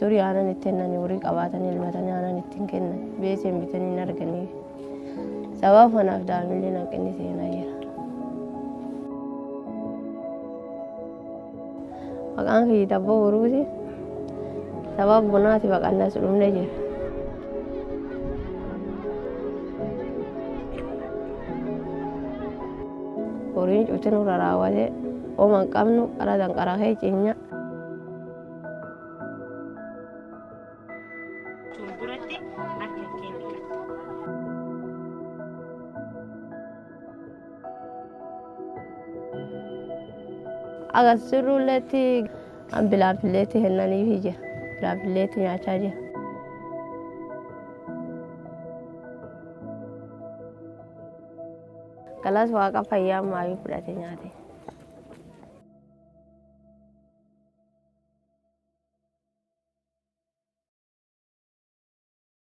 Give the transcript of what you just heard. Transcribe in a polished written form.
Turii aanan itti kennanii horii qabaatanii elmatanii aanan ittiin kennan beeseen bitanii hin arganii. Sababa kanaaf daa'imni hanqinni seenaa jira. Maqaan kiyya Tabboo Boruuti. Sababa bonaati baqannas dhumne jira. Horiin cufti nurra raawwatee hooma hin qabnu qara danqarakee cinya. Agarsiisuulleetti bilaafilleetti kennaniifii jira. Bilaafilleetti nyaachaa jira. Galas waaqa fayyaa maayuu fudhate nyaate.